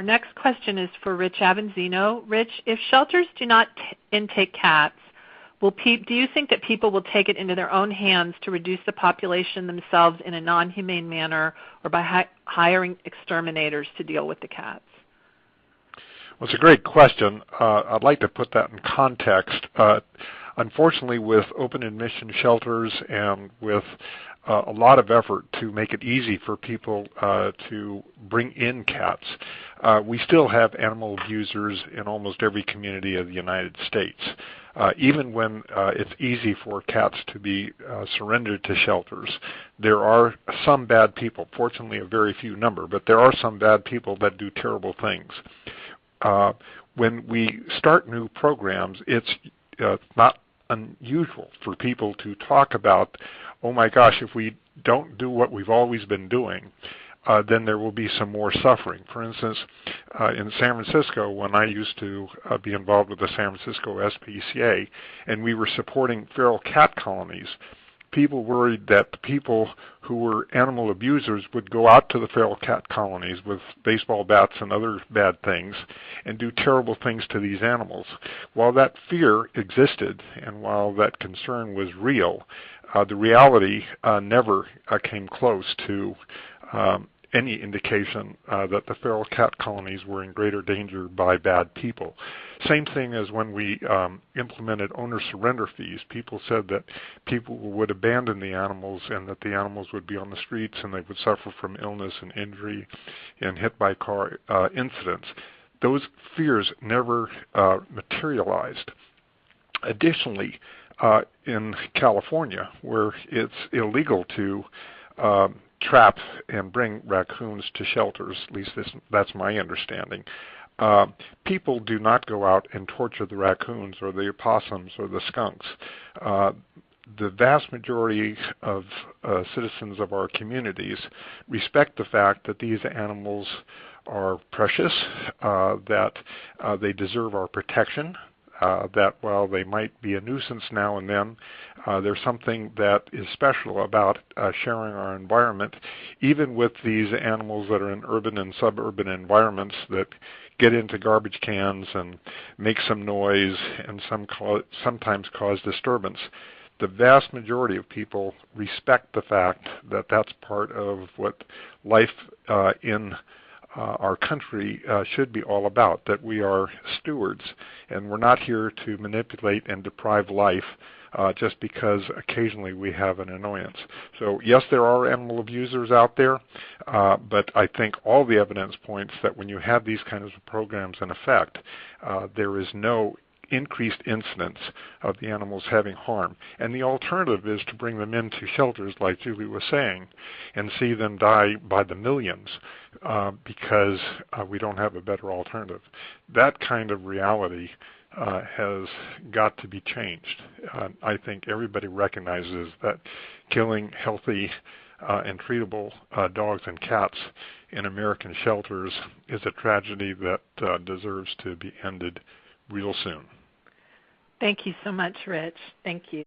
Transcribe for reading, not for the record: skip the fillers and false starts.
Our next question is for Rich Avanzino. Rich, if shelters do not intake cats, do you think that people will take it into their own hands to reduce the population themselves in a non-humane manner, or by hiring exterminators to deal with the cats? Well, it's a great question. I'd like to put that in context. Unfortunately, with open admission shelters and with a lot of effort to make it easy for people to bring in cats, we still have animal abusers in almost every community of the United States. Even when it's easy for cats to be surrendered to shelters, there are some bad people, fortunately a very few number, but there are some bad people that do terrible things. When we start new programs, it's not unusual for people to talk about, oh my gosh, if we don't do what we've always been doing, then there will be some more suffering. For instance, in San Francisco, when I used to be involved with the San Francisco SPCA, and we were supporting feral cat colonies, people worried that the people who were animal abusers would go out to the feral cat colonies with baseball bats and other bad things and do terrible things to these animals. While that fear existed and while that concern was real, the reality never came close to any indication that the feral cat colonies were in greater danger by bad people. Same thing as when we implemented owner surrender fees. People said that people would abandon the animals and that the animals would be on the streets and they would suffer from illness and injury and hit by car incidents. Those fears never materialized. Additionally, in California, where it's illegal to trap and bring raccoons to shelters, at least that's my understanding, people do not go out and torture the raccoons or the opossums or the skunks. The vast majority of citizens of our communities respect the fact that these animals are precious, that they deserve our protection, that while they might be a nuisance now and then, there's something that is special about sharing our environment, even with these animals that are in urban and suburban environments that get into garbage cans and make some noise and sometimes cause disturbance. The vast majority of people respect the fact that that's part of what life in our country should be all about, that we are stewards and we're not here to manipulate and deprive life just because occasionally we have an annoyance. So yes, there are animal abusers out there, but I think all the evidence points that when you have these kinds of programs in effect, there is no increased incidence of the animals having harm. And the alternative is to bring them into shelters, like Julie was saying, and see them die by the millions because we don't have a better alternative. That kind of reality has got to be changed. I think everybody recognizes that killing healthy and treatable dogs and cats in American shelters is a tragedy that deserves to be ended real soon. Thank you so much, Rich. Thank you.